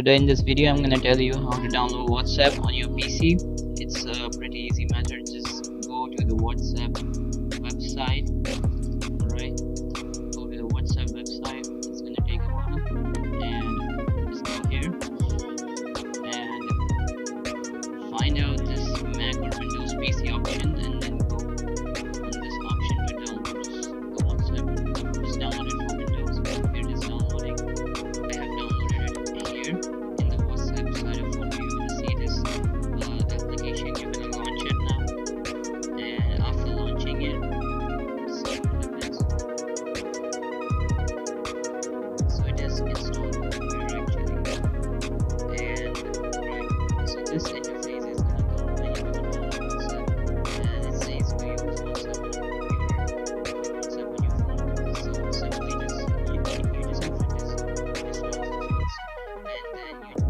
Today in this video I'm gonna tell you how to download WhatsApp on your PC. It's a pretty easy method. Just go to the WhatsApp website. Alright, go to the WhatsApp website. It's gonna take a while, and just go here and find out this Mac or Windows PC option, and then go on this option to download the WhatsApp. Just download it for Windows. Here it is downloading. I have downloaded it here in the WhatsApp side of folder. You're gonna see this application. You're gonna launch it now, and after launching it, see what happens. So it is installed here actually, and right. So this interface is gonna come when you download WhatsApp, and it says to use WhatsApp on your computer, WhatsApp on your phone. So simply just you just open this launch first, and then you